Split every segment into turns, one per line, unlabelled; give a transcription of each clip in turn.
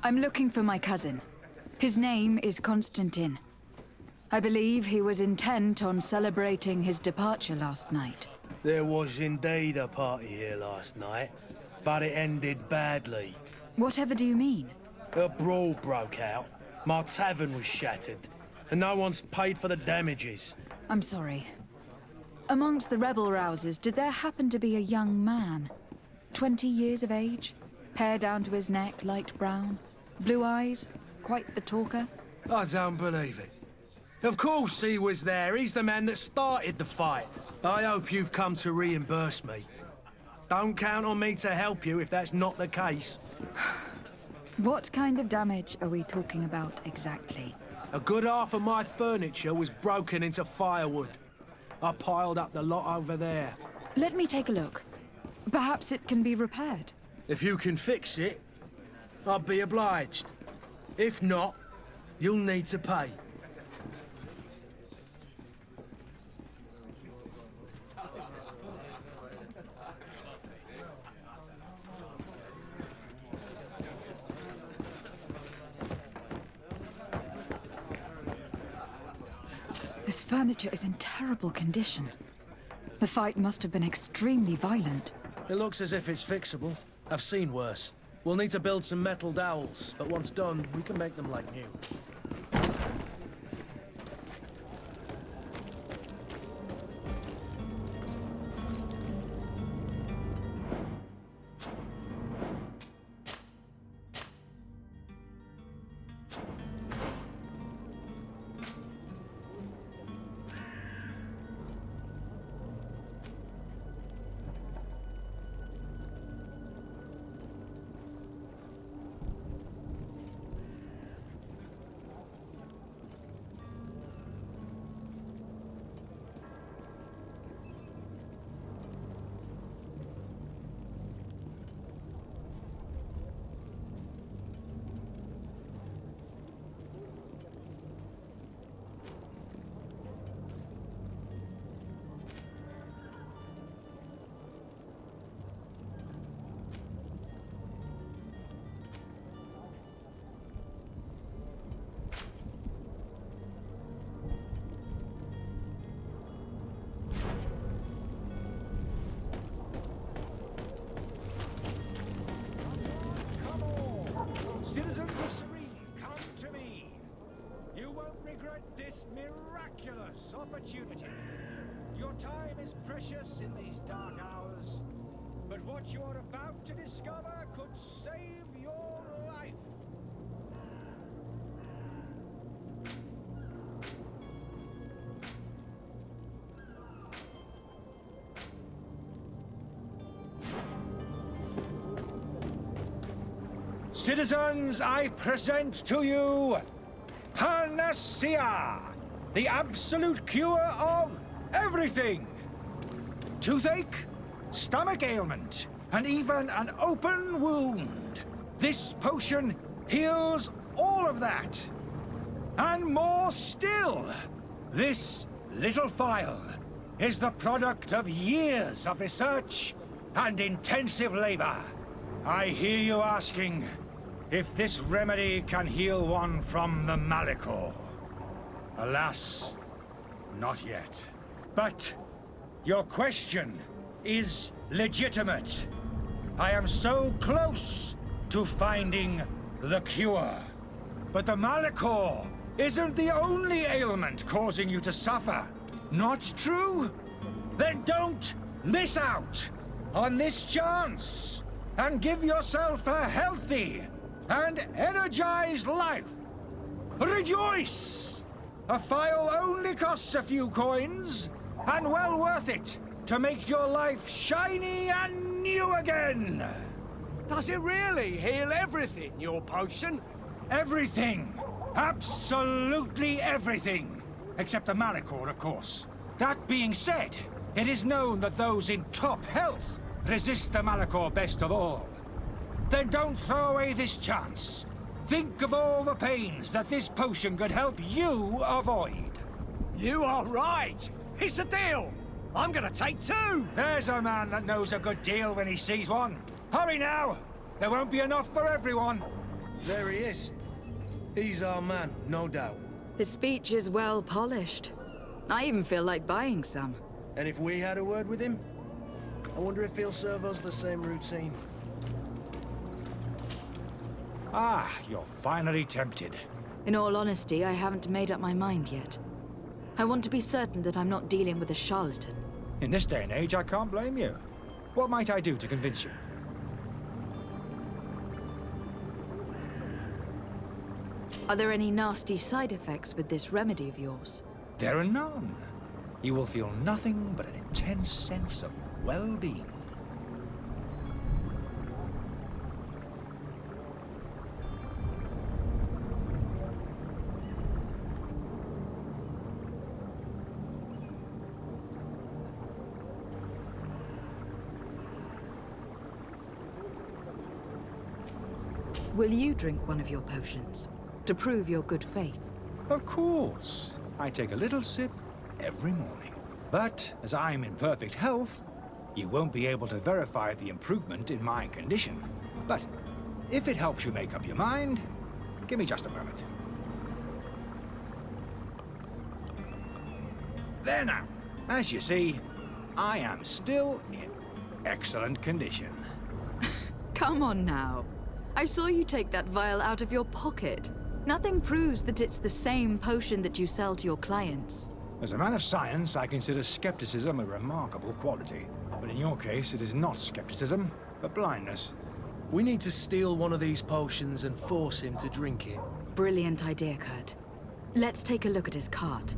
I'm looking for my cousin. His name is Constantine. I believe he was intent on celebrating his departure last night.
There was indeed a party here last night, but it ended badly.
Whatever do you mean?
A brawl broke out. My tavern was shattered, and no one's paid for the damages.
I'm sorry. Amongst the rebel rousers, did there happen to be a young man? 20 years of age? Hair down to his neck, light brown? Blue eyes? Quite the talker?
I don't believe it. Of course he was there. He's the man that started the fight. I hope you've come to reimburse me. Don't count on me to help you if that's not the case.
What kind of damage are we talking about exactly?
A good half of my furniture was broken into firewood. I piled up the lot over there.
Let me take a look. Perhaps it can be repaired.
If you can fix it, I'd be obliged. If not, you'll need to pay.
This furniture is in terrible condition. The fight must have been extremely violent.
It looks as if it's fixable. I've seen worse. We'll need to build some metal dowels, but once done, we can make them like new.
Citizens of Serene, come to me. You won't regret this miraculous opportunity. Your time is precious in these dark hours, but what you are about to discover could save your life. Citizens, I present to you Panacea, the absolute cure of everything. Toothache, stomach ailment, and even an open wound. This potion heals all of that. And more still, this little phial is the product of years of research and intensive labor. I hear you asking if this remedy can heal one from the Malachor. Alas, not yet. But your question is legitimate. I am so close to finding the cure. But the Malachor isn't the only ailment causing you to suffer. Not true? Then don't miss out on this chance and give yourself a healthy and energized life. Rejoice! A phial only costs a few coins, and well worth it to make your life shiny and new again.
Does it really heal everything, your potion?
Everything. Absolutely everything. Except the Malachor, of course. That being said, it is known that those in top health resist the Malachor best of all. Then don't throw away this chance. Think of all the pains that this potion could help you avoid.
You are right. It's a deal. I'm gonna take two.
There's a man that knows a good deal when he sees one. Hurry now. There won't be enough for everyone.
There he is. He's our man, no doubt.
His speech is well polished. I even feel like buying some.
And if we had a word with him, I wonder if he'll serve us the same routine.
Ah, you're finally tempted.
In all honesty, I haven't made up my mind yet. I want to be certain that I'm not dealing with a charlatan.
In this day and age, I can't blame you. What might I do to convince you?
Are there any nasty side effects with this remedy of yours?
There are none. You will feel nothing but an intense sense of well-being.
Will you drink one of your potions? To prove your good faith?
Of course. I take a little sip every morning. But as I'm in perfect health, you won't be able to verify the improvement in my condition. But if it helps you make up your mind, give me just a moment. There now. As you see, I am still in excellent condition.
Come on now. I saw you take that vial out of your pocket. Nothing proves that it's the same potion that you sell to your clients.
As a man of science, I consider skepticism a remarkable quality. But in your case, it is not skepticism, but blindness.
We need to steal one of these potions and force him to drink it.
Brilliant idea, Kurt. Let's take a look at his cart.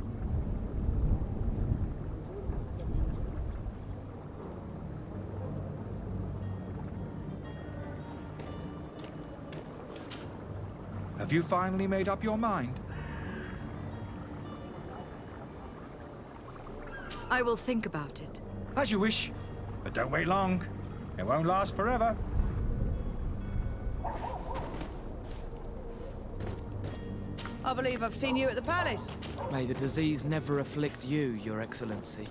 Have you finally made up your mind?
I will think about it.
As you wish, but don't wait long. It won't last forever.
I believe I've seen you at the palace.
May the disease never afflict you, Your Excellency.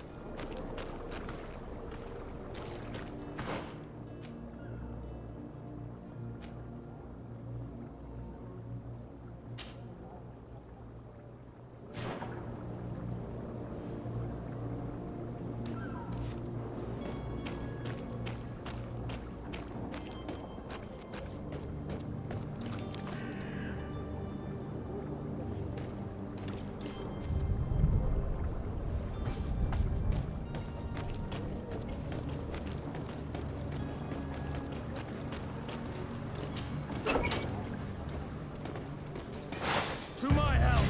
To my help,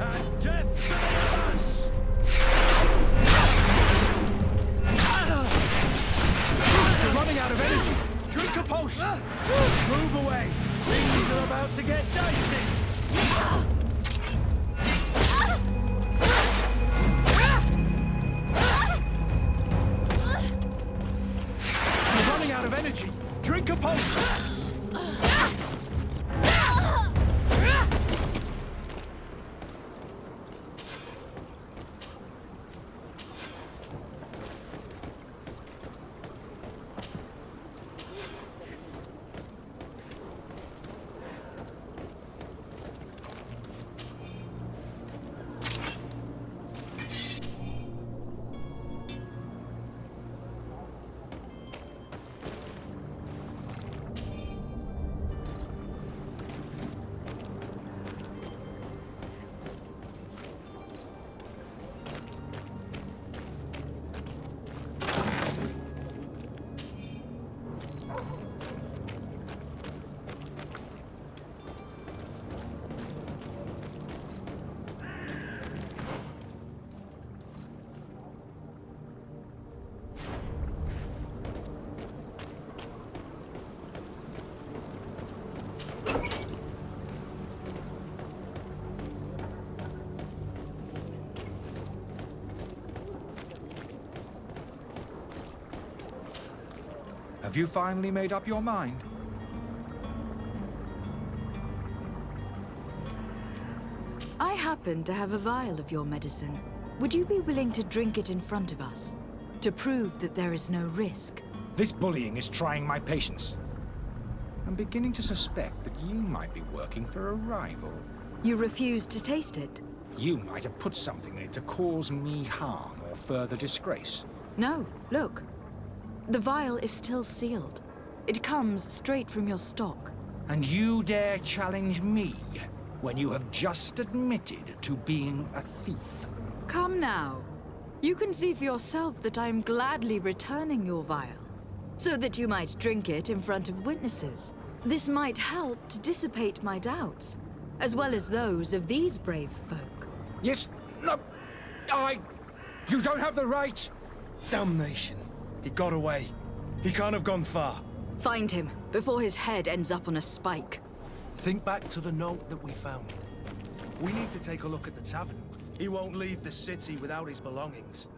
and death to the us! You're running out of energy. Drink a potion. Move away. Things are about to get dicey. You're running out of energy. Drink a potion.
Have you finally made up your mind?
I happen to have a vial of your medicine. Would you be willing to drink it in front of us? To prove that there is no risk?
This bullying is trying my patience. I'm beginning to suspect that you might be working for a rival.
You refuse to taste it?
You might have put something in it to cause me harm or further disgrace.
No, look. The vial is still sealed. It comes straight from your stock.
And you dare challenge me when you have just admitted to being a thief?
Come now. You can see for yourself that I am gladly returning your vial, so that you might drink it in front of witnesses. This might help to dissipate my doubts, as well as those of these brave folk.
Yes, no, you don't have the right.
Damnation. He got away. He can't have gone far.
Find him, before his head ends up on a spike.
Think back to the note that we found. We need to take a look at the tavern. He won't leave the city without his belongings.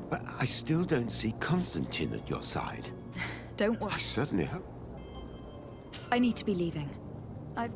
But I still don't see Constantine at your side.
Don't worry.
I certainly hope.
I need to be leaving. I've...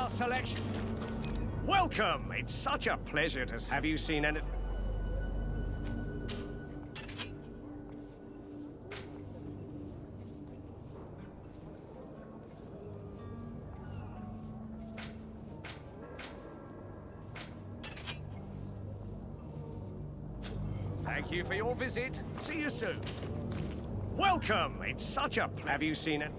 Selection. Welcome! It's such a pleasure to have you seen any... Thank you for your visit. See you soon. Welcome! It's such a... Have you seen it?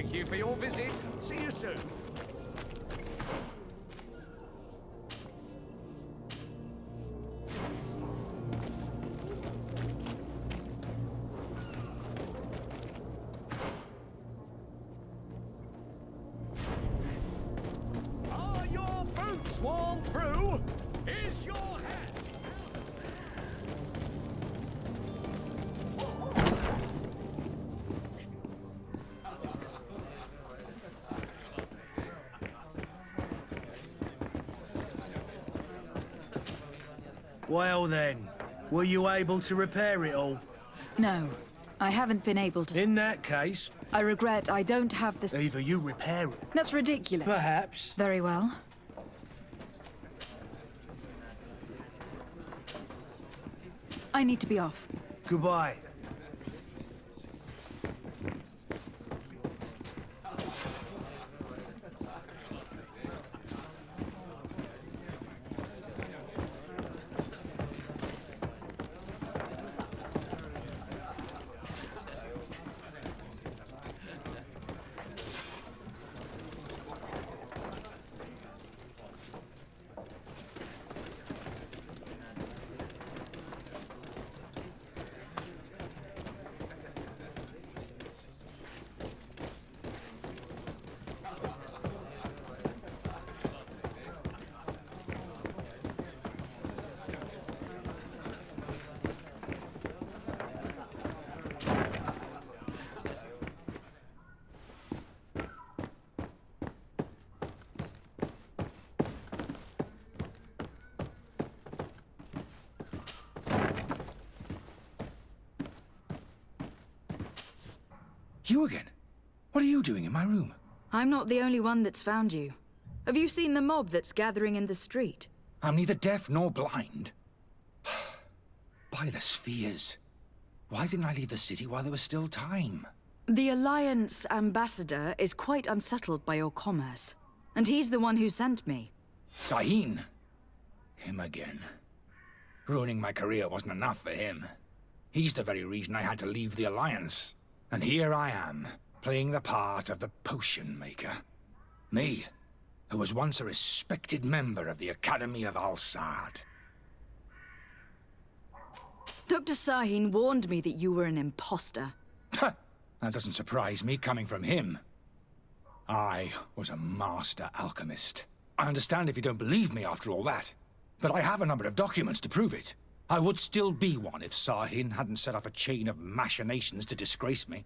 Thank you for your visit. See you soon. Are your boots worn through? Is your hat?
Well then, were you able to repair it all?
No, I haven't been able to.
In that case,
I regret I don't have the.
either you repair it,
That's ridiculous.
perhaps.
Very well. I need to be off.
Goodbye.
You again? What are you doing in my room?
I'm not the only one that's found you. Have you seen the mob that's gathering in the street?
I'm neither deaf nor blind. By the spheres. Why didn't I leave the city while there was still time?
The Alliance ambassador is quite unsettled by your commerce. And he's the one who sent me.
Sahin. Him again. Ruining my career wasn't enough for him. He's the very reason I had to leave the Alliance. And here I am, playing the part of the potion maker. Me, who was once a respected member of the Academy of Al-Sad.
Dr. Sahin warned me that you were an imposter.
That doesn't surprise me, coming from him. I was a master alchemist. I understand if you don't believe me after all that, but I have a number of documents to prove it. I would still be one if Sahin hadn't set off a chain of machinations to disgrace me.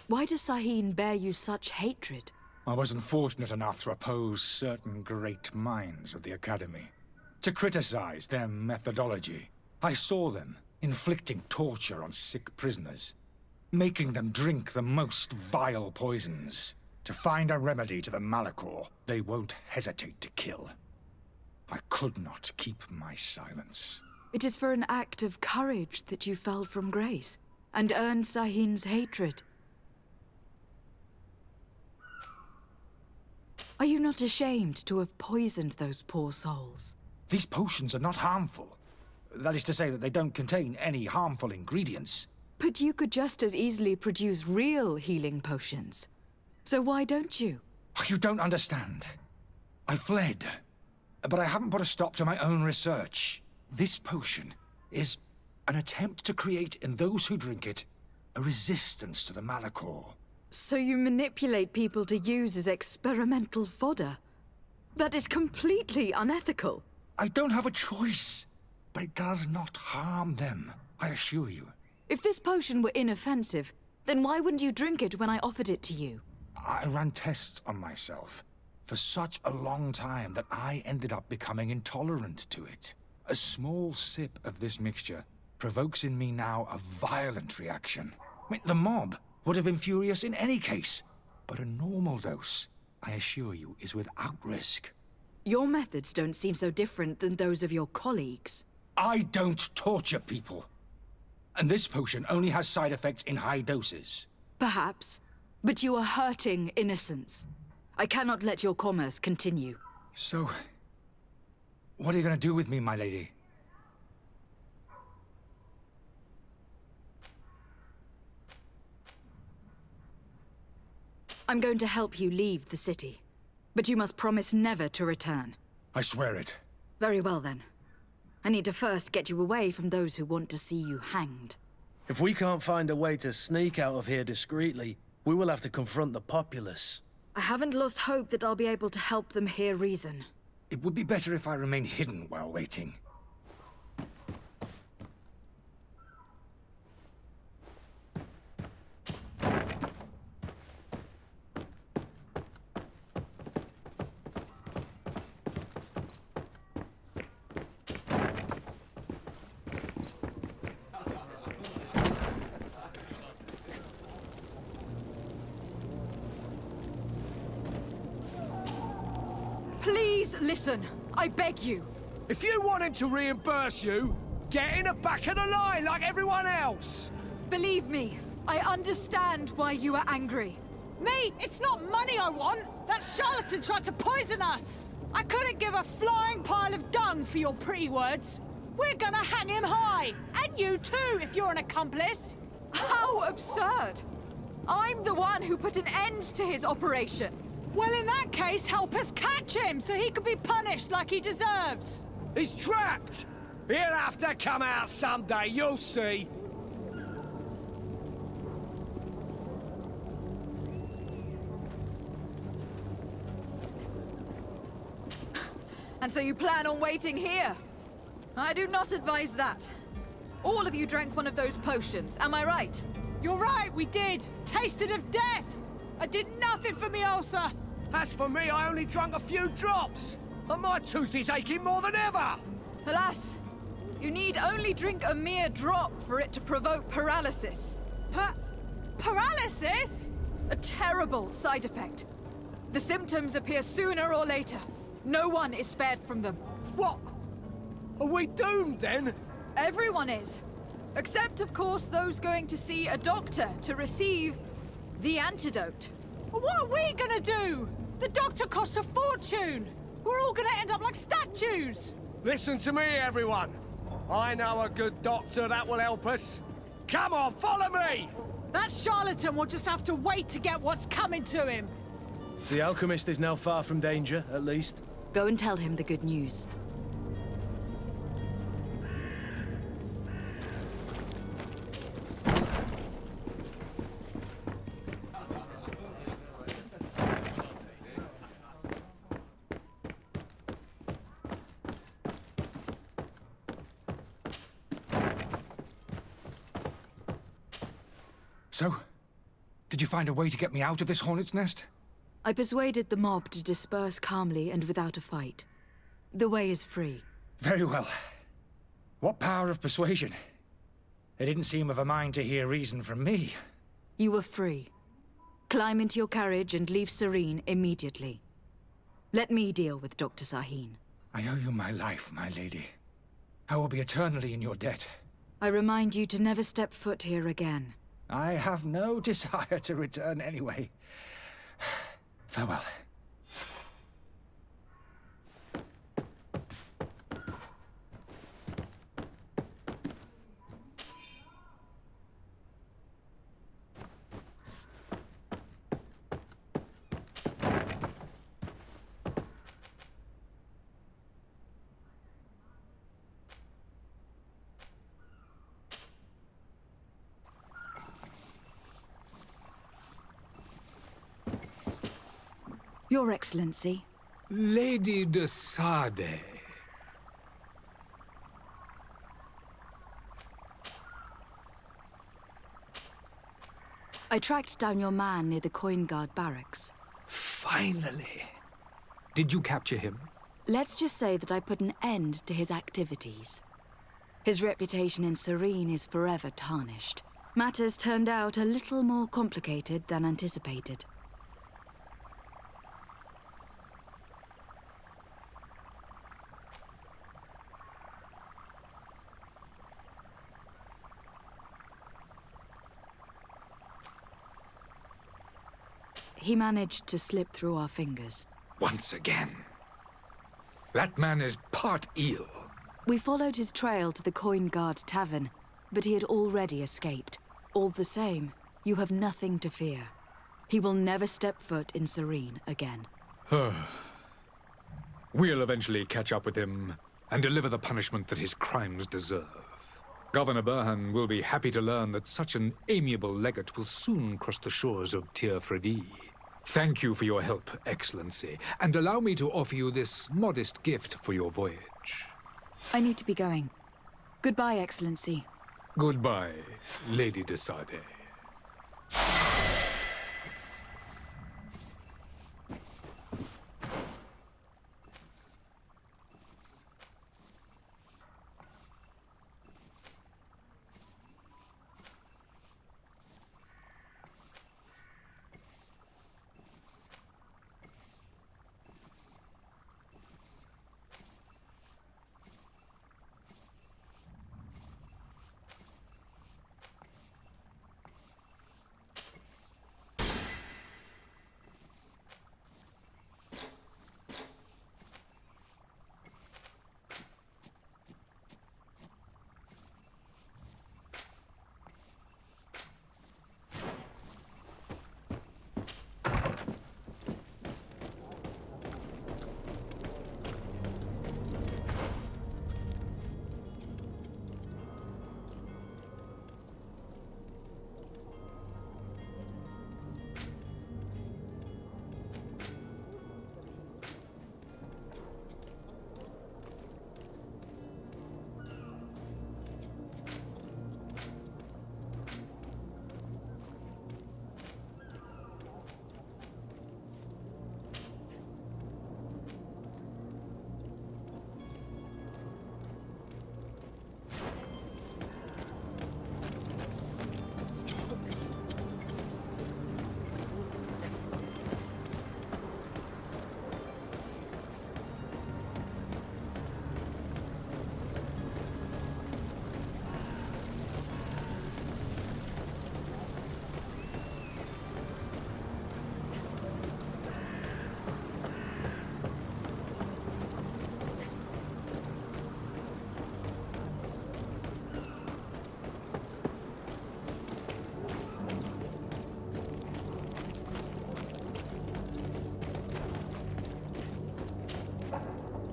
Why does Sahin bear you such hatred?
I was unfortunate enough to oppose certain great minds of the Academy, to criticize their methodology. I saw them inflicting torture on sick prisoners, making them drink the most vile poisons. To find a remedy to the Malachor, they won't hesitate to kill. I could not keep my silence.
It is for an act of courage that you fell from grace, and earned Sahin's hatred. Are you not ashamed to have poisoned those poor souls?
These potions are not harmful. That is to say that they don't contain any harmful ingredients.
But you could just as easily produce real healing potions. So why don't you?
You don't understand. I fled, but I haven't put a stop to my own research. This potion is an attempt to create in those who drink it a resistance to the Malachor.
So you manipulate people to use as experimental fodder? That is completely unethical.
I don't have a choice, but it does not harm them, I assure you.
If this potion were inoffensive, then why wouldn't you drink it when I offered it to you?
I ran tests on myself for such a long time that I ended up becoming intolerant to it. A small sip of this mixture provokes in me now a violent reaction. I mean, the mob would have been furious in any case, but a normal dose, I assure you, is without risk.
Your methods don't seem so different than those of your colleagues.
I don't torture people. And this potion only has side effects in high doses.
Perhaps, but you are hurting innocents. I cannot let your commerce continue.
So, what are you going to do with me, my lady?
I'm going to help you leave the city. But you must promise never to return.
I swear it.
Very well, then. I need to first get you away from those who want to see you hanged.
If we can't find a way to sneak out of here discreetly, we will have to confront the populace.
I haven't lost hope that I'll be able to help them hear reason.
It would be better if I remain hidden while waiting.
Please listen, I beg you.
If you want him to reimburse you, get in the back of the line like everyone else.
Believe me, I understand why you are angry.
Me? It's not money I want! That charlatan tried to poison us! I couldn't give a flying pile of dung for your pretty words. We're gonna hang him high! And you too, if you're an accomplice!
How absurd! I'm the one who put an end to his operation.
Well, in that case, help us catch him so he can be punished like he deserves.
He's trapped! He'll have to come out someday, you'll see.
And so you plan on waiting here? I do not advise that. All of you drank one of those potions, am I right?
You're right, we did. Tasted of death. I did nothing for me ulcer.
As for me, I only drunk a few drops. And my tooth is aching more than ever.
Alas, you need only drink a mere drop for it to provoke paralysis.
Paralysis?
A terrible side effect. The symptoms appear sooner or later. No one is spared from them.
What? Are we doomed then?
Everyone is. Except, of course, those going to see a doctor to receive the antidote.
What are we gonna do? The doctor costs a fortune. We're all gonna end up like statues.
Listen to me, everyone. I know a good doctor that will help us. Come on, follow me!
That charlatan will just have to wait to get what's coming to him.
The alchemist is now far from danger, at least.
Go and tell him the good news.
So, did you find a way to get me out of this hornet's nest?
I persuaded the mob to disperse calmly and without a fight. The way is free.
Very well. What power of persuasion? They didn't seem of a mind to hear reason from me.
You were free. Climb into your carriage and leave Serene immediately. Let me deal with Dr. Sahin.
I owe you my life, my lady. I will be eternally in your debt.
I remind you to never step foot here again.
I have no desire to return anyway. Farewell.
Your Excellency.
Lady de Sade.
I tracked down your man near the Coin Guard barracks.
Finally. Did you capture him?
Let's just say that I put an end to his activities. His reputation in Serene is forever tarnished. Matters turned out a little more complicated than anticipated. He managed to slip through our fingers.
Once again. That man is part eel.
We followed his trail to the Coin Guard Tavern, but he had already escaped. All the same, you have nothing to fear. He will never step foot in Serene again.
We'll eventually catch up with him and deliver the punishment that his crimes deserve. Governor Burhan will be happy to learn that such an amiable legate will soon cross the shores of tvorba. Thank you for your help, Excellency, and allow me to offer you this modest gift for your voyage.
I need to be going. Goodbye, Excellency.
Goodbye, Lady de Sade.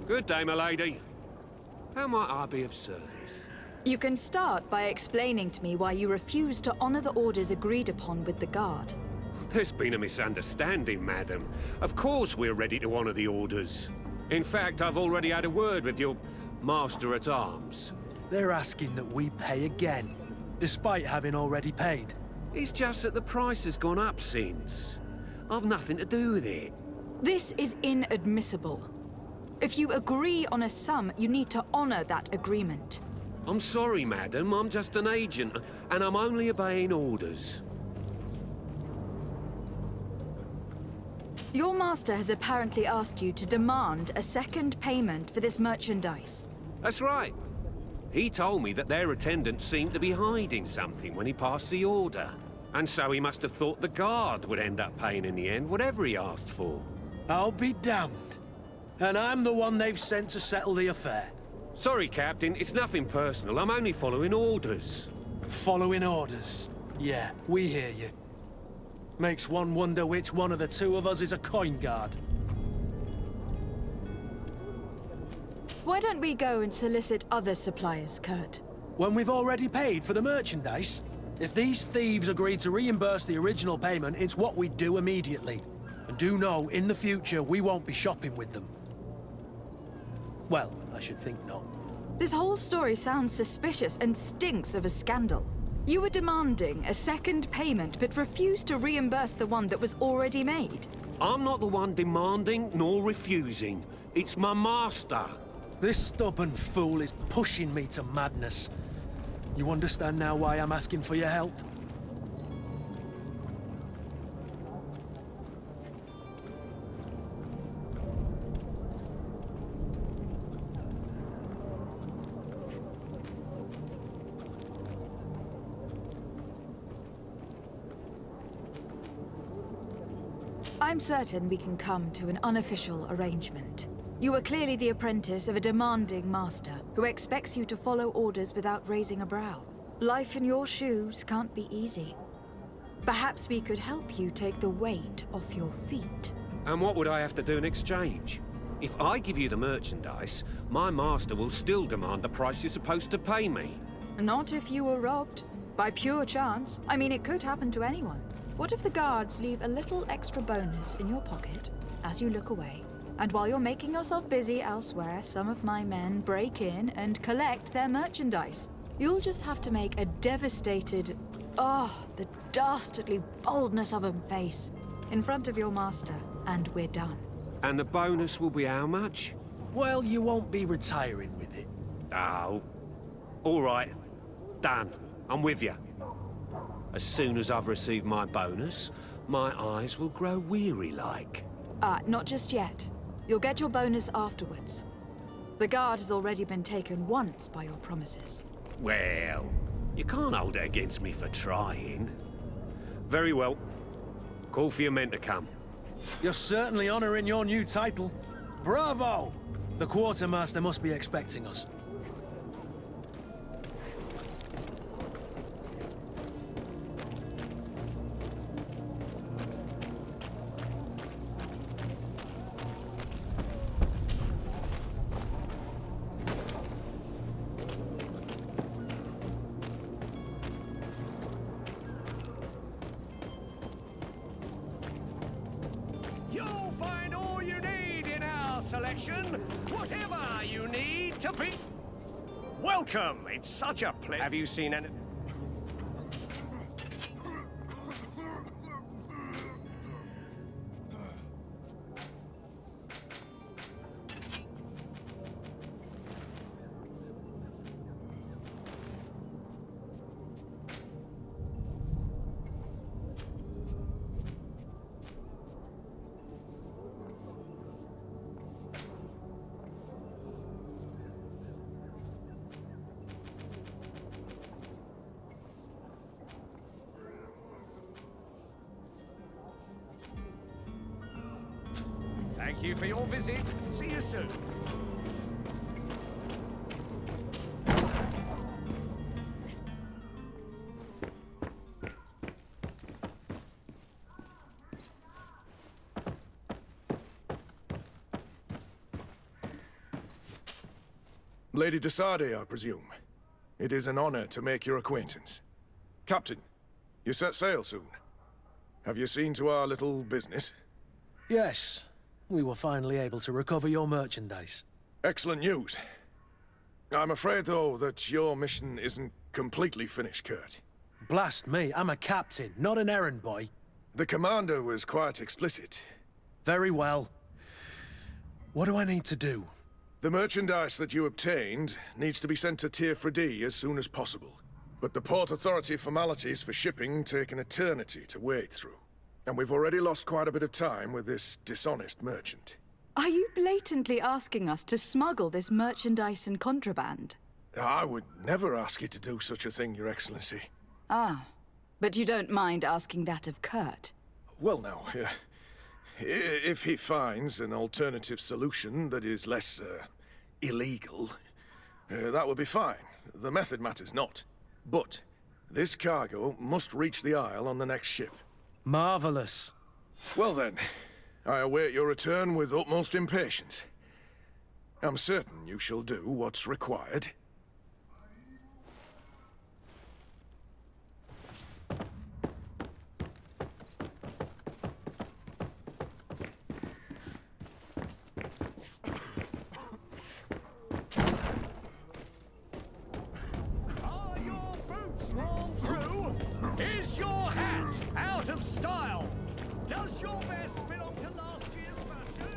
Good day, my lady. How might I be of service?
You can start by explaining to me why you refuse to honor the orders agreed upon with the guard.
There's been a misunderstanding, madam. Of course we're ready to honor the orders. In fact, I've already had a word with your master-at-arms.
They're asking that we pay again, despite having already paid.
It's just that the price has gone up since. I've nothing to do with it.
This is inadmissible. If you agree on a sum, you need to honor that agreement.
I'm sorry, madam. I'm just an agent, and I'm only obeying orders.
Your master has apparently asked you to demand a second payment for this merchandise.
That's right. He told me that their attendant seemed to be hiding something when he passed the order. And so he must have thought the guard would end up paying in the end, whatever he asked for.
I'll be damned. And I'm the one they've sent to settle the affair.
Sorry, Captain. It's nothing personal. I'm only following orders.
Following orders? Yeah, we hear you. Makes one wonder which one of the two of us is a coin guard.
Why don't we go and solicit other suppliers, Kurt?
When we've already paid for the merchandise? If these thieves agree to reimburse the original payment, it's what we do immediately. And do know, in the future, we won't be shopping with them. Well, I should think not.
This whole story sounds suspicious and stinks of a scandal. You were demanding a second payment, but refused to reimburse the one that was already made.
I'm not the one demanding nor refusing. It's my master.
This stubborn fool is pushing me to madness. You understand now why I'm asking for your help?
I'm certain we can come to an unofficial arrangement. You are clearly the apprentice of a demanding master who expects you to follow orders without raising a brow. Life in your shoes can't be easy. Perhaps we could help you take the weight off your feet.
And what would I have to do in exchange? If I give you the merchandise, my master will still demand the price you're supposed to pay me.
Not if you were robbed. By pure chance. I mean, it could happen to anyone. What if the guards leave a little extra bonus in your pocket as you look away? And while you're making yourself busy elsewhere, some of my men break in and collect their merchandise. You'll just have to make a devastated, the dastardly boldness of 'em face in front of your master, and we're done.
And the bonus will be how much?
Well, you won't be retiring with it.
Oh. All right. Done. I'm with you. As soon as I've received my bonus, my eyes will grow weary-like.
Not just yet. You'll get your bonus afterwards. The guard has already been taken once by your promises.
Well, you can't hold it against me for trying. Very well. Call for your men to come.
You're certainly honouring your new title. Bravo! The quartermaster must be expecting us.
You'll find all you need in our selection. Whatever you need to be. Welcome. It's such a pleasure. Have you seen any? Thank you for your visit. See you soon.
Lady de Sardet, I presume. It is an honor to make your acquaintance. Captain, you set sail soon. Have you seen to our little business?
Yes, we were finally able to recover your merchandise.
Excellent news. I'm afraid, though, that your mission isn't completely finished, Kurt.
Blast me, I'm a captain, not an errand boy.
The commander was quite explicit.
Very well. What do I need to do?
The merchandise that you obtained needs to be sent to tvorba as soon as possible. But the Port Authority formalities for shipping take an eternity to wade through. And we've already lost quite a bit of time with this dishonest merchant.
Are you blatantly asking us to smuggle this merchandise and contraband?
I would never ask you to do such a thing, Your Excellency.
Ah, but you don't mind asking that of Kurt?
Well, now, if he finds an alternative solution that is less, illegal, that would be fine. The method matters not. But this cargo must reach the Isle on the next ship.
Marvelous.
Well then, I await your return with utmost impatience. I'm certain you shall do what's required.
Are your boots worn through? Is your hat out of style? Does your vest belong to last year's fashion?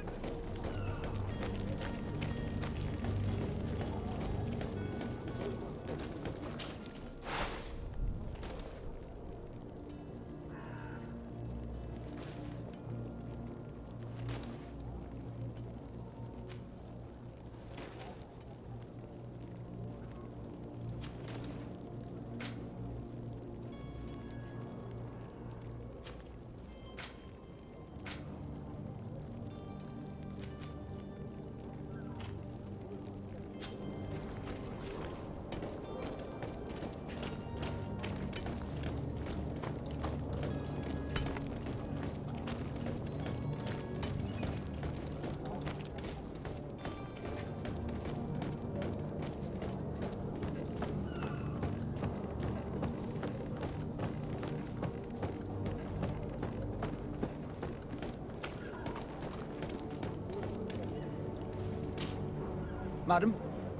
Madam,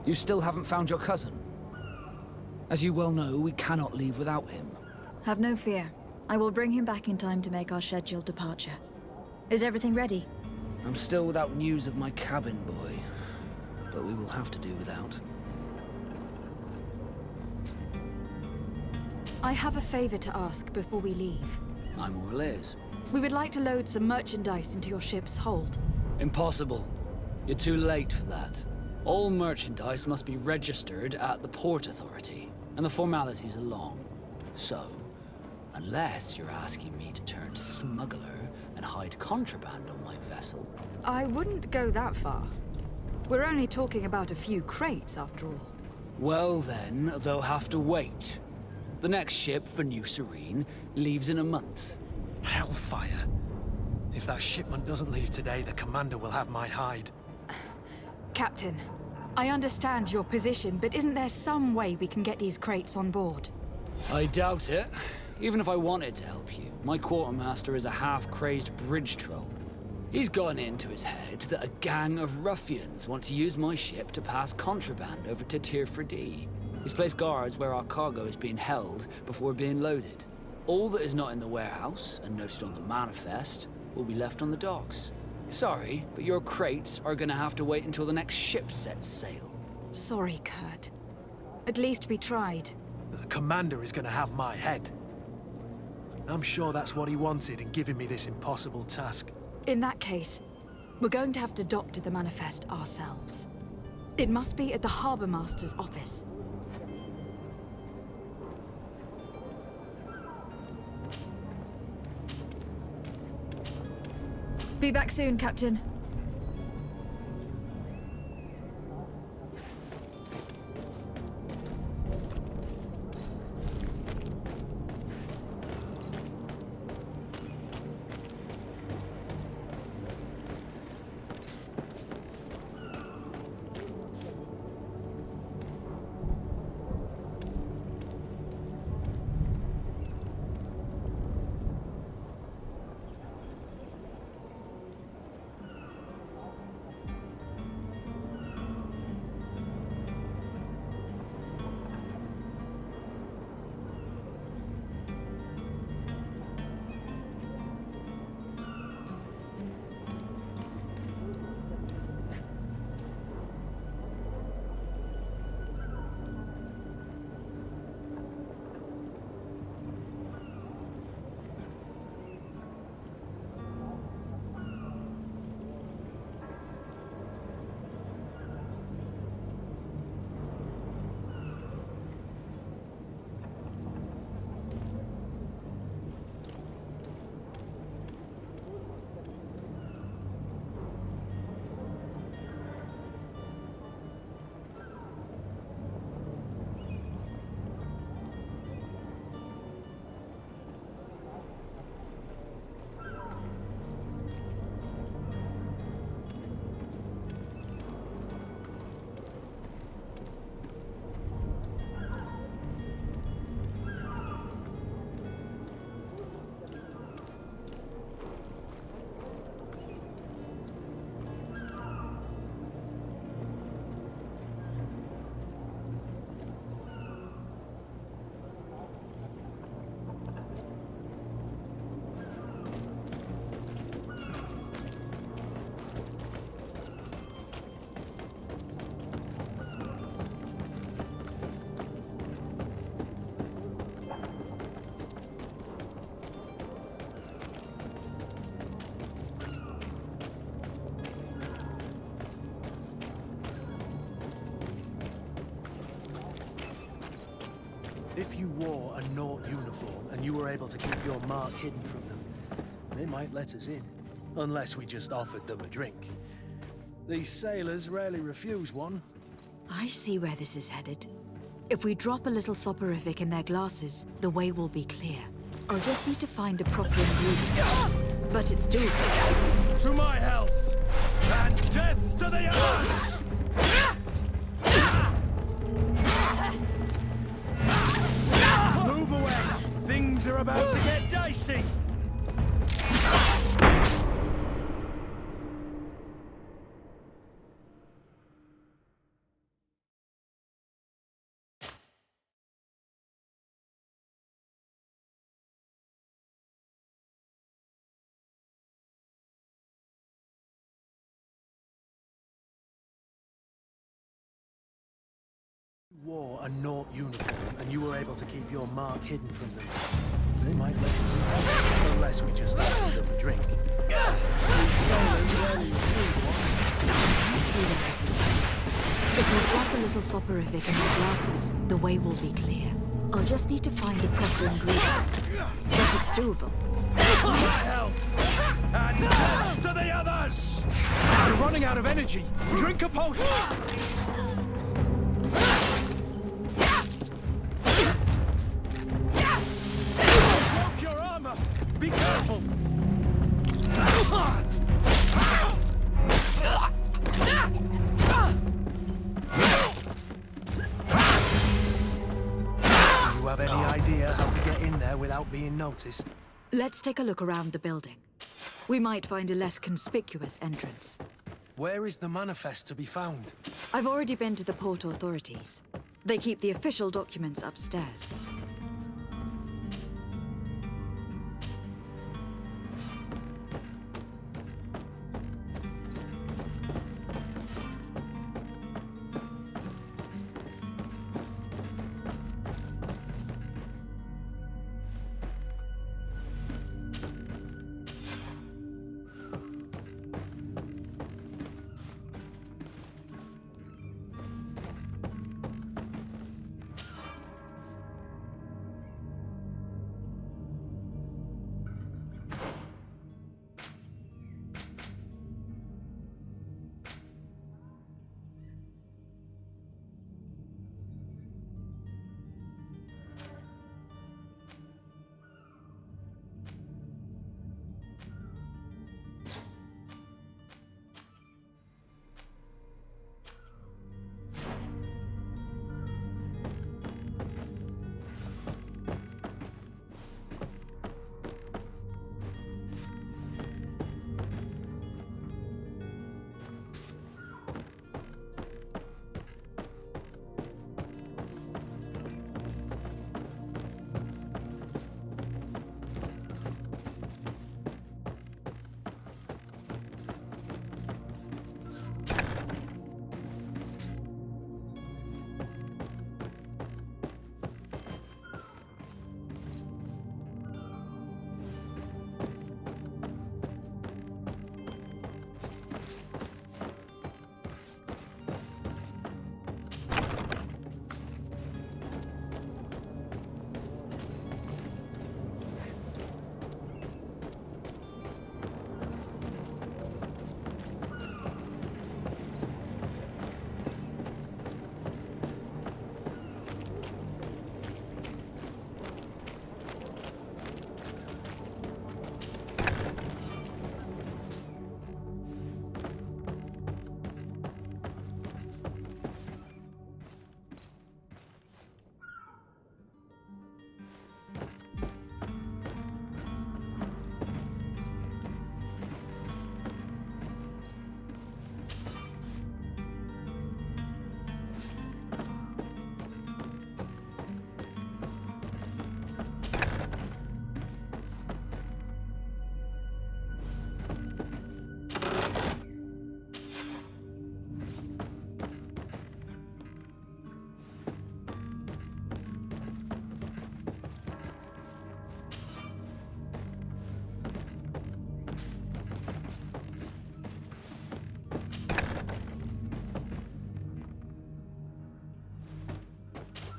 you still haven't found your cousin. As you well know, we cannot leave without him.
Have no fear. I will bring him back in time to make our scheduled departure. Is everything ready?
I'm still without news of my cabin boy, but we will have to do without.
I have a favor to ask before we leave.
I'm all ears.
We would like to load some merchandise into your ship's hold.
Impossible. You're too late for that. All merchandise must be registered at the Port Authority, and the formalities are long. So, unless you're asking me to turn smuggler and hide contraband on my vessel...
I wouldn't go that far. We're only talking about a few crates, after all.
Well then, they'll have to wait. The next ship for New Serene leaves in a month.
Hellfire. If that shipment doesn't leave today, the commander will have my hide.
Captain, I understand your position, but isn't there some way we can get these crates on board?
I doubt it. Even if I wanted to help you, my quartermaster is a half-crazed bridge troll. He's gotten into his head that a gang of ruffians want to use my ship to pass contraband over to tvorba. He's placed guards where our cargo is being held before being loaded. All that is not in the warehouse, and noted on the manifest, will be left on the docks. Sorry, but your crates are gonna have to wait until the next ship sets sail.
Sorry, Kurt. At least we tried.
The commander is gonna have my head. I'm sure that's what he wanted in giving me this impossible task.
In that case, we're going to have to doctor the manifest ourselves. It must be at the Harbour Master's office. Be back soon, Captain.
If you wore a Naught uniform and you were able to keep your mark hidden from them, they might let us in. Unless we just offered them a drink. These sailors rarely refuse one.
I see where this is headed. If we drop a little soporific in their glasses, the way will be clear. I'll just need to find the proper ingredients. But it's doable.
To my health! And death to the ass! Move away! Things are about to get dicey! wore a Naught uniform and you were able to keep your mark hidden from them, they might let you out, unless we just let them a drink.
You see the messes. If we drop a little soporific in the glasses, the way will be clear. I'll just need to find the proper ingredients. But it's doable.
To my health! And to the others! You're running out of energy. Drink a potion! Broke your armor! Be careful! Do you have any idea how to get in there without being noticed?
Let's take a look around the building. We might find a less conspicuous entrance.
Where is the manifest to be found?
I've already been to the port authorities. They keep the official documents upstairs.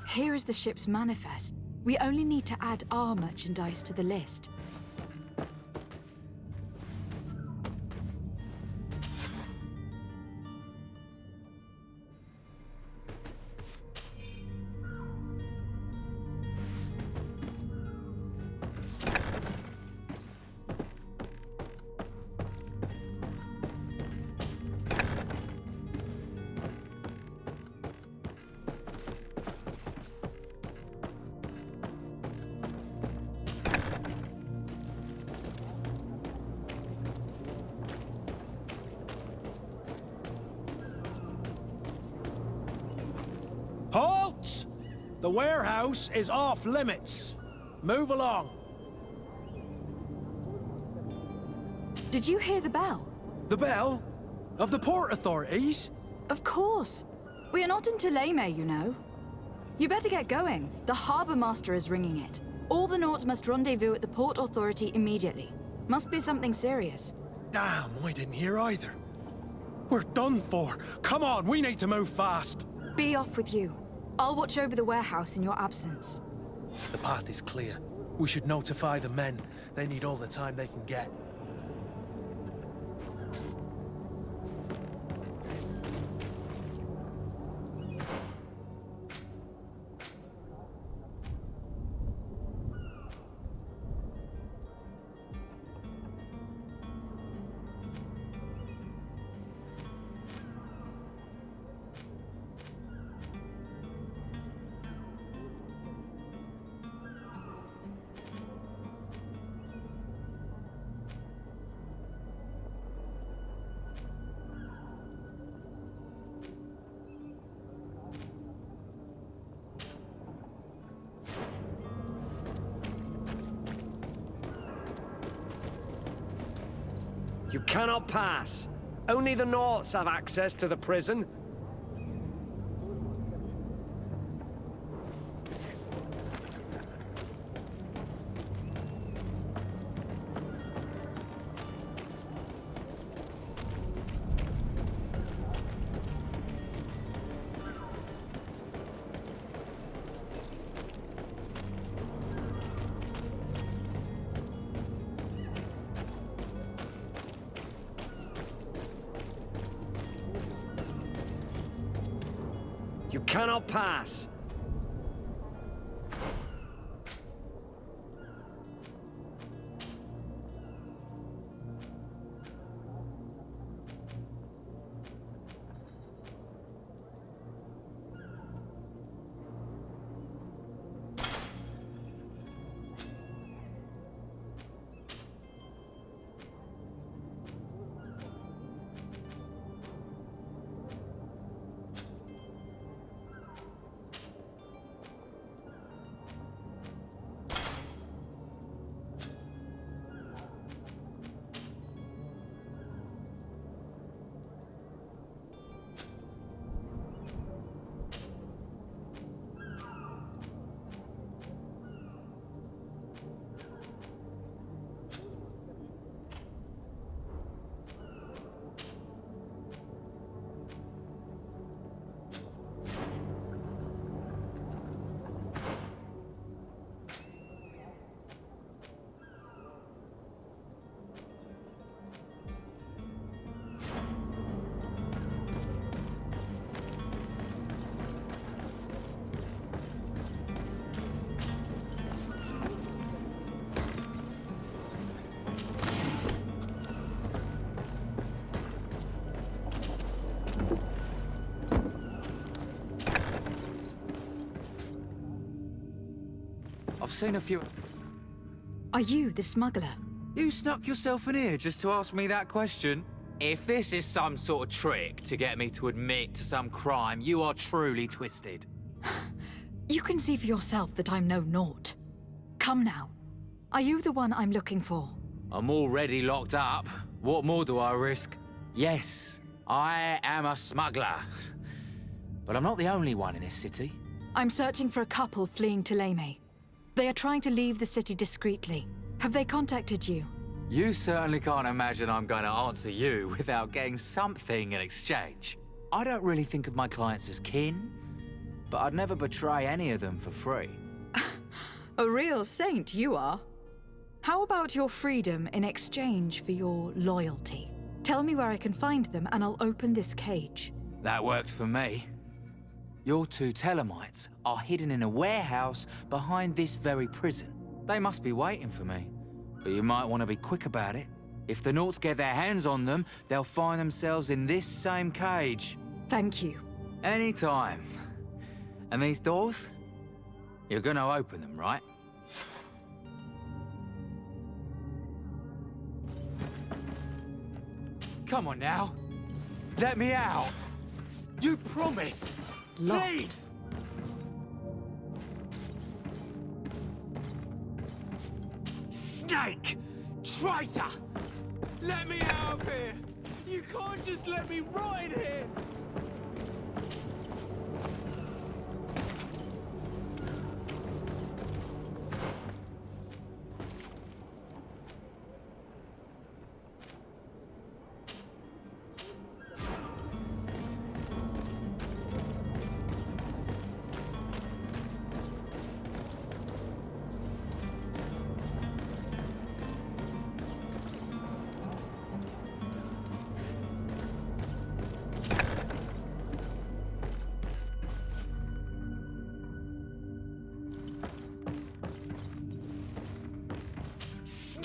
Here is the ship's manifest. We only need to add our merchandise to the list.
Halt! The warehouse is off limits. Move along.
Did you hear the bell?
The bell? Of the port authorities?
Of course. We are not in Teleme, you know. You better get going. The harbour master is ringing it. All the Nauts must rendezvous at the Port Authority immediately. Must be something serious.
Damn, I didn't hear either. We're done for. Come on, we need to move fast.
Be off with you. I'll watch over the warehouse in your absence.
The path is clear. We should notify the men. They need all the time they can get.
You cannot pass. Only the Nauts have access to the prison. You cannot pass.
I've seen a few...
Are you the smuggler?
You snuck yourself in here just to ask me that question? If this is some sort of trick to get me to admit to some crime, you are truly twisted.
You can see for yourself that I'm no Naut. Come now. Are you the one I'm looking for?
I'm already locked up. What more do I risk? Yes, I am a smuggler. But I'm not the only one in this city.
I'm searching for a couple fleeing to Leme. They are trying to leave the city discreetly. Have they contacted you?
You certainly can't imagine I'm going to answer you without getting something in exchange. I don't really think of my clients as kin, but I'd never betray any of them for free.
A real saint you are. How about your freedom in exchange for your loyalty? Tell me where I can find them and I'll open this cage.
That works for me. Your two Telemites are hidden in a warehouse behind this very prison. They must be waiting for me. But you might want to be quick about it. If the Nauts get their hands on them, they'll find themselves in this same cage.
Thank you.
Anytime. And these doors? You're gonna open them, right? Come on now. Let me out. You promised.
Locked.
Please! Snake! Traitor! Let me out of here! You can't just let me rot in here!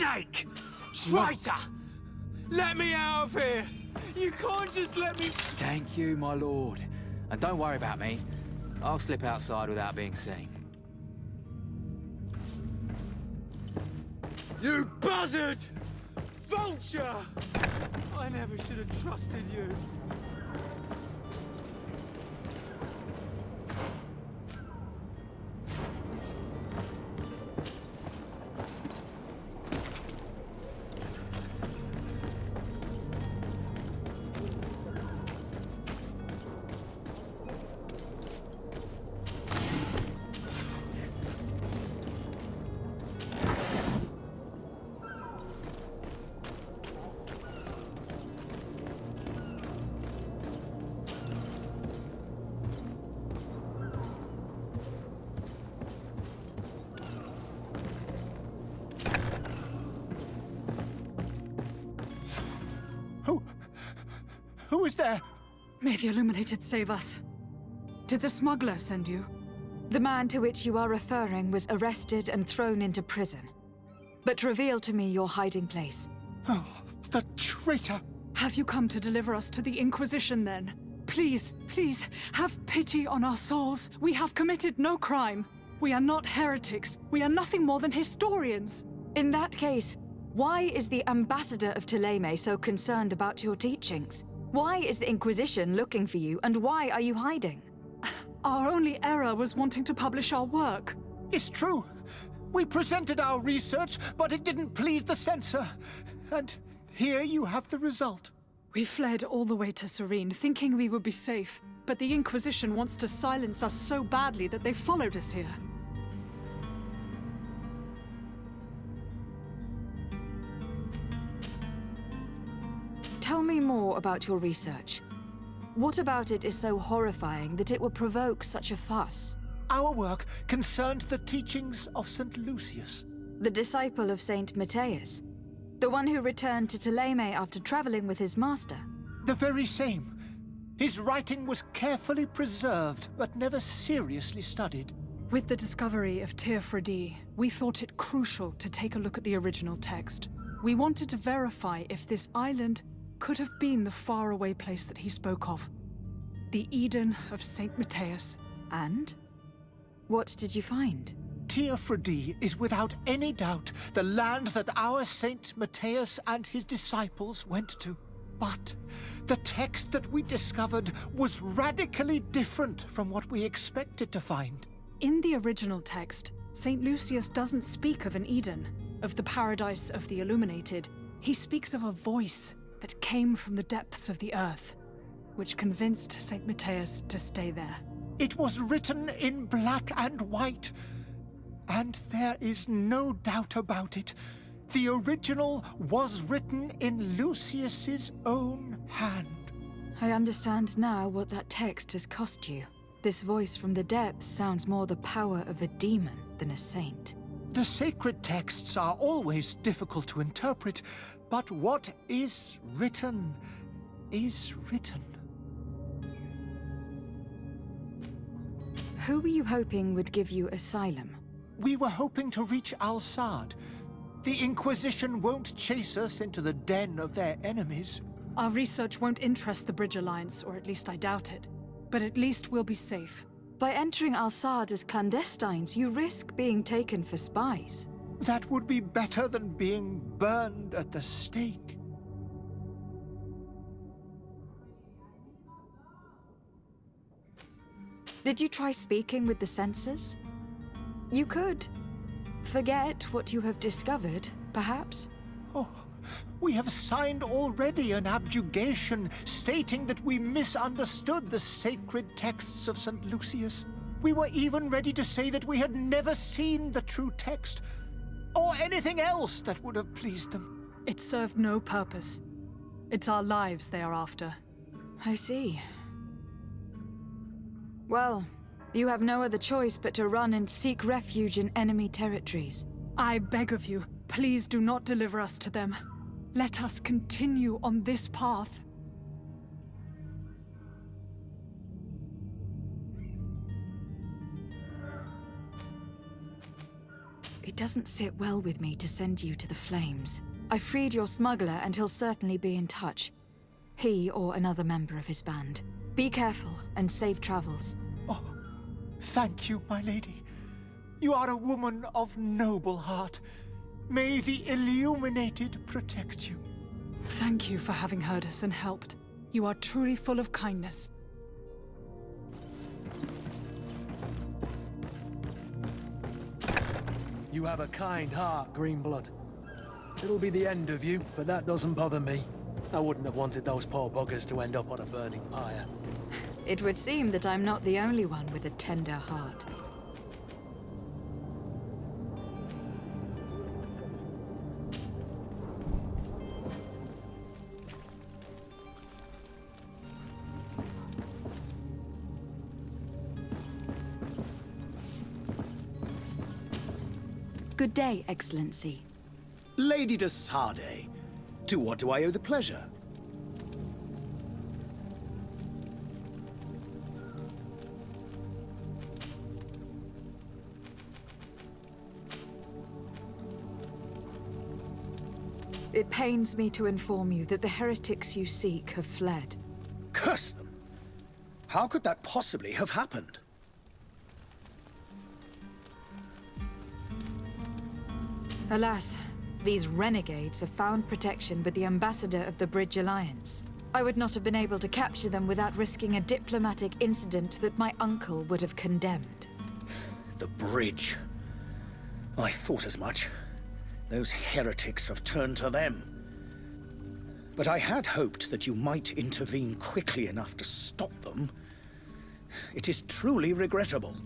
snake!
Traitor! Let me out of here! You can't just let me... Thank you, my lord. And don't worry about me. I'll slip outside without being seen. You buzzard! Vulture! I never should have trusted you.
Who is there?
May the Illuminated save us. Did the smuggler send you?
The man to which you are referring was arrested and thrown into prison. But reveal to me your hiding place.
Oh, the traitor!
Have you come to deliver us to the Inquisition, then? Please, please, have pity on our souls. We have committed no crime. We are not heretics. We are nothing more than historians.
In that case, why is the ambassador of Thélème so concerned about your teachings? Why is the Inquisition looking for you, and why are you hiding?
Our only error was wanting to publish our work.
It's true. We presented our research, but it didn't please the censor. And here you have the result.
We fled all the way to Serene, thinking we would be safe. But the Inquisition wants to silence us so badly that they followed us here.
Tell me more about your research. What about it is so horrifying that it will provoke such a fuss?
Our work concerned the teachings of St. Lucius.
The disciple of Saint Matthias? The one who returned to Thélème after traveling with his master?
The very same. His writing was carefully preserved, but never seriously studied.
With the discovery of tvorba, we thought it crucial to take a look at the original text. We wanted to verify if this island could have been the faraway place that he spoke of. The Eden of Saint Matthias.
And? What did you find?
Tvorba is without any doubt the land that our Saint Matthias and his disciples went to. But the text that we discovered was radically different from what we expected to find.
In the original text, Saint Lucius doesn't speak of an Eden, of the paradise of the Illuminated. He speaks of a voice that came from the depths of the earth, which convinced Saint Matthias to stay there.
It was written in black and white, and there is no doubt about it. The original was written in Lucius's own hand.
I understand now what that text has cost you. This voice from the depths sounds more the power of a demon than a saint.
The sacred texts are always difficult to interpret, but what is written is written.
Who were you hoping would give you asylum?
We were hoping to reach Al-Sad. The Inquisition won't chase us into the den of their enemies.
Our research won't interest the Bridge Alliance, or at least I doubt it. But at least we'll be safe.
By entering Al-Sad as clandestines, you risk being taken for spies.
That would be better than being burned at the stake.
Did you try speaking with the censors? You could. Forget what you have discovered, perhaps?
Oh, we have signed already an abjugation stating that we misunderstood the sacred texts of St. Lucius. We were even ready to say that we had never seen the true text, or anything else that would have pleased them.
It served no purpose. It's our lives they are after.
I see. Well, you have no other choice but to run and seek refuge in enemy territories.
I beg of you, please do not deliver us to them. Let us continue on this path.
It doesn't sit well with me to send you to the flames. I freed your smuggler and he'll certainly be in touch. He or another member of his band. Be careful and safe travels.
Oh, thank you, my lady. You are a woman of noble heart. May the Illuminated protect you.
Thank you for having heard us and helped. You are truly full of kindness.
You have a kind heart, Greenblood. It'll be the end of you, but that doesn't bother me. I wouldn't have wanted those poor buggers to end up on a burning pyre.
It would seem that I'm not the only one with a tender heart. Good day, Excellency.
Lady de Sardet, to what do I owe the pleasure?
It pains me to inform you that the heretics you seek have fled.
Curse them! How could that possibly have happened?
Alas, these renegades have found protection with the ambassador of the Bridge Alliance. I would not have been able to capture them without risking a diplomatic incident that my uncle would have condemned.
The bridge. I thought as much. Those heretics have turned to them. But I had hoped that you might intervene quickly enough to stop them. It is truly regrettable.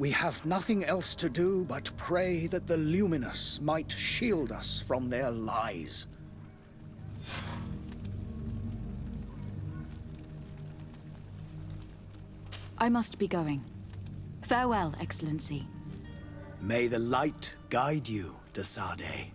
We have nothing else to do but pray that the Luminous might shield us from their lies.
I must be going. Farewell, Excellency.
May the light guide you, de Sardet.